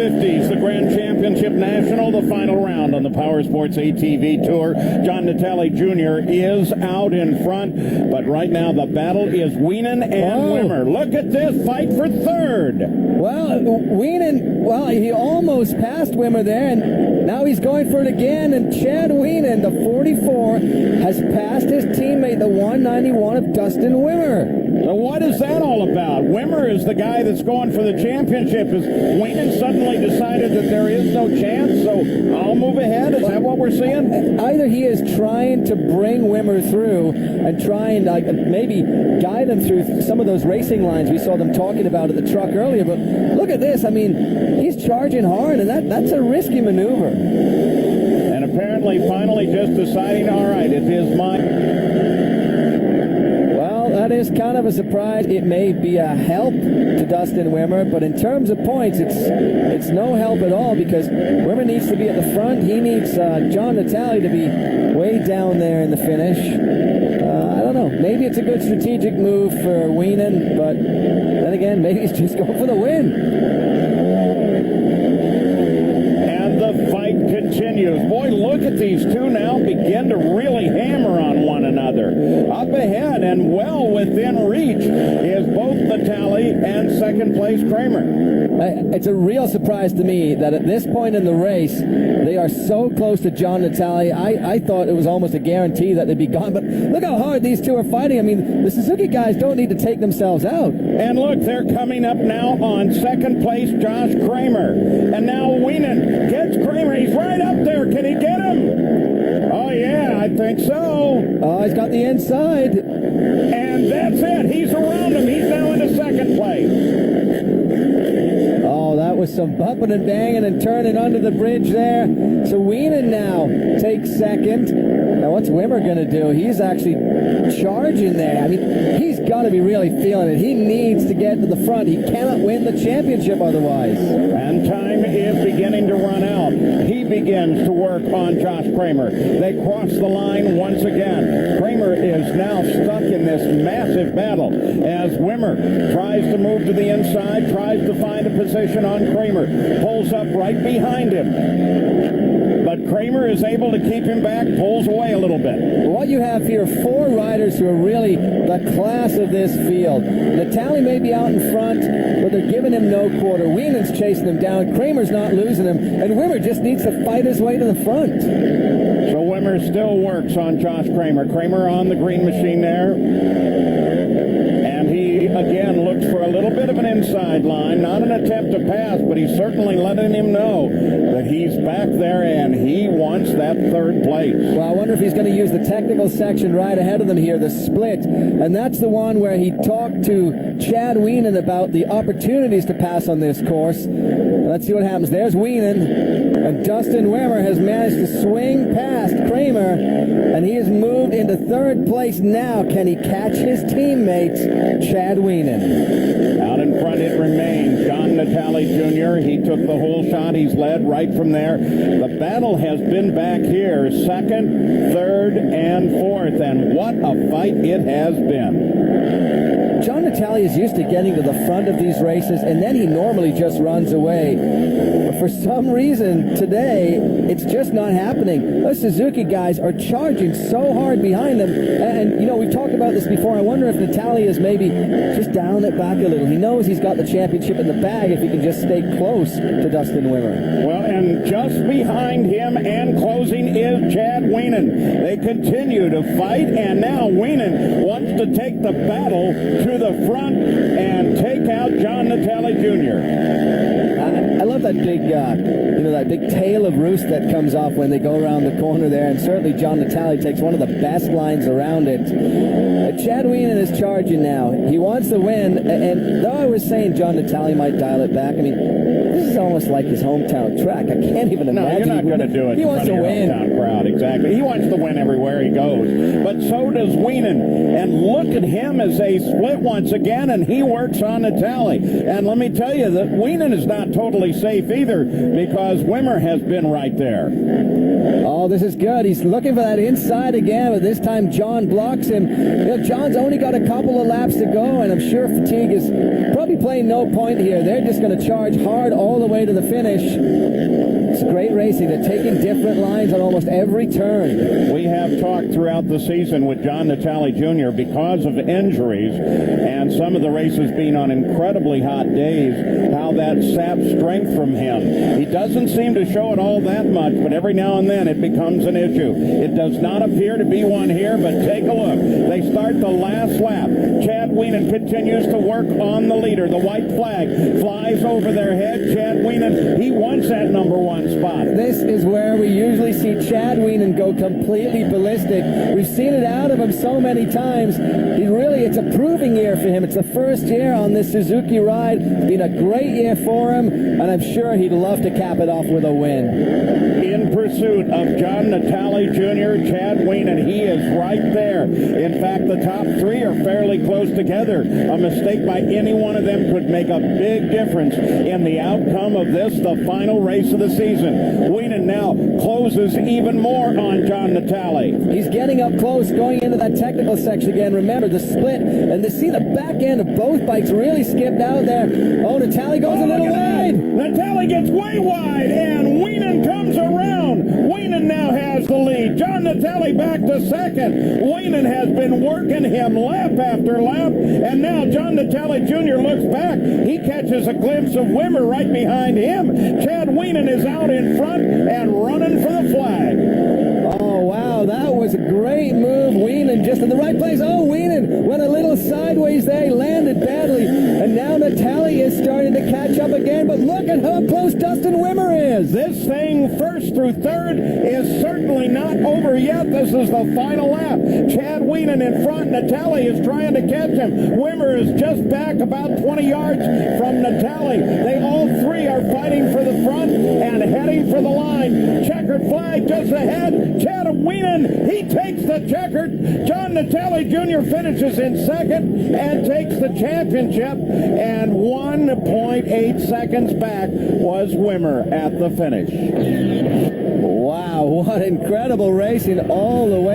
50s, the Grand Championship National, the final round on the Power Sports ATV Tour. John Natalie Jr. is out in front, but right now the battle is Wienen and Wimmer. Look at this fight for third. Well, Wienen, he almost passed Wimmer there, and now he's going for it again, and Chad Wienen, the 44, has passed his teammate, the 191 of Dustin Wimmer. So what is that all about? Wimmer is the guy that's going for the championship. Has Wienen suddenly decided that there is no chance, so I'll move ahead? Is that what we're seeing? Either he is trying to bring Wimmer through and try and maybe guide him through some of those racing lines we saw them talking about at the truck earlier, but look at this. I mean, he's charging hard, and that's a risky maneuver. And apparently finally just deciding, all right, it is mine. That is kind of a surprise. It may be a help to Dustin Wimmer, but in terms of points, it's no help at all because Wimmer needs to be at the front. He needs John Natalie to be way down there in the finish. I don't know. Maybe it's a good strategic move for Wienen, but then again, maybe he's just going for the win. And the fight continues. Boy, look at these two now begin to really hammer on one another. Up ahead and well within reach is both Natalie and second place Kramer. It's a real surprise to me that at this point in the race, they are so close to John Natalie. I thought it was almost a guarantee that they'd be gone, but look how hard these two are fighting. I mean, the Suzuki guys don't need to take themselves out. And look, they're coming up now on second place Josh Kramer. And now Wienen gets Kramer. He's right up there. Can he get him? Oh, yeah, I think so. Oh, he's got the inside. And that's it. He's around him. He's now into second place. Oh, that was some bumping and banging and turning under the bridge there. So Wienen now takes second. Now what's Wimmer going to do? He's actually charging there. I mean, he's got to be really feeling it. He needs to get to the front. He cannot win the championship otherwise. And time is beginning to run out. He begins to work on Josh Kramer. They cross the line once again. Kramer is now stuck in this massive battle as Wimmer tries to move to the inside, tries to find a position on Kramer, pulls up right behind him. But Kramer is able to keep him back, pulls away a little bit. What you have here, four riders who are really the class of this field. Natalie may be out in front, but they're giving him no quarter. Wienen's chasing him down. Kramer's not losing him, and Wimmer just needs to fight his way to the front. So Wimmer still works on Josh Kramer. Kramer on the green machine there. And he, again, looks for a little bit of an inside line. Not an attempt to pass, but he's certainly letting him know that he's back there and he wants that third place. Well, I wonder if he's going to use the technical section right ahead of them here, the split. And that's the one where he talked to Chad Wienen about the opportunities to pass on this course. Let's see what happens. There's Wienen, and Dustin Wimmer has managed to swing past Kramer, and he has moved into third place now. Can he catch his teammate, Chad Wienen? Out in front it remains John Natalie Jr. He took the whole shot. He's led right from there. The battle has been back here, second, third, and fourth, and what a fight it has been. John Natalie is used to getting to the front of these races, and then he normally just runs away. But for some reason, today, it's just not happening. Those Suzuki guys are charging so hard behind them. And, you know, we've talked about this before. I wonder if Natalie is maybe just dialing it back a little. He knows he's got the championship in the bag if he can just stay close to Dustin Wimmer. Well, and just behind him and closing is Chad Wienen. They continue to fight, and now Wienen wants to take the battle to the front and take out John Natalie Jr. I love that big, that big tail of roost that comes off when they go around the corner there, and certainly John Natalie takes one of the best lines around it. Chad Wienen is charging now. He wants to win, and though I was saying John Natalie might dial it back, I mean, this is almost like his hometown track. I can't even imagine. No, you're not going to do it. He wants to win. Hometown crowd, exactly. He wants to win everywhere he goes. But so does Wienen. And look at him as they split once again, and he works on Natalie. And let me tell you that Wienen is not totally safe safe either because Wimmer has been right there. Oh, this is good. He's looking for that inside again, but this time John blocks him. John's only got a couple of laps to go, and I'm sure fatigue is probably playing no point here. They're just going to charge hard all the way to the finish. It's great racing. They're taking different lines on almost every turn. We have talked throughout the season with John Natalie Jr. because of injuries and some of the races being on incredibly hot days, how that saps strength from him. He doesn't seem to show it all that much, but every now and then it becomes an issue. It does not appear to be one here, but take a look. They start the last lap. Chad Wienen continues to work on the leader. The white flag flies over their head. Chad Wienen, he wants that number one spot. This is where we usually see Chad Wienen go completely ballistic. We've seen it out of him so many times. It's a proving year for him. It's the first year on this Suzuki ride. It's been a great year for him, and I'm sure he'd love to cap it off with a win. In pursuit of John Natalie Jr., Chad Wienen, he is right there. In fact, the top three are fairly close together. A mistake by any one of them could make a big difference in the outcome of this, the final race of the season. Wienen now closes even more on John Natalie. He's getting up close, going into that technical section again. Remember the split, and to see the back end of both bikes really skipped out there. Oh, Natalie goes a little wide. Natalie gets way wide, and Wienen comes around. Wienen now has the lead. John Natalie back to second. Wienen has been working him lap after lap, and now John Natalie Jr. looks back. He catches a glimpse of Wimmer right behind him. Chad Wienen is out in front and running for the flag. Oh, wow, that was a great move. Wienen just in the right place. Oh, Wienen went a little sideways there. He landed badly, and now Natalie is starting to catch up again, but look at how close Dustin Wimmer is. This thing, first through third, is certainly not over yet. This is the final lap. Chad Wienen in front. Natalie is trying to catch him. Wimmer is just back about 20 yards from Natalie. They all three are fighting for the front and heading for the line. Checkered flag just ahead. Chad Wienen, he takes the checkered. John Natalie Jr. finishes in second and takes the championship, and 1.8 seconds back was Wimmer at the finish. Wow, what incredible racing all the way.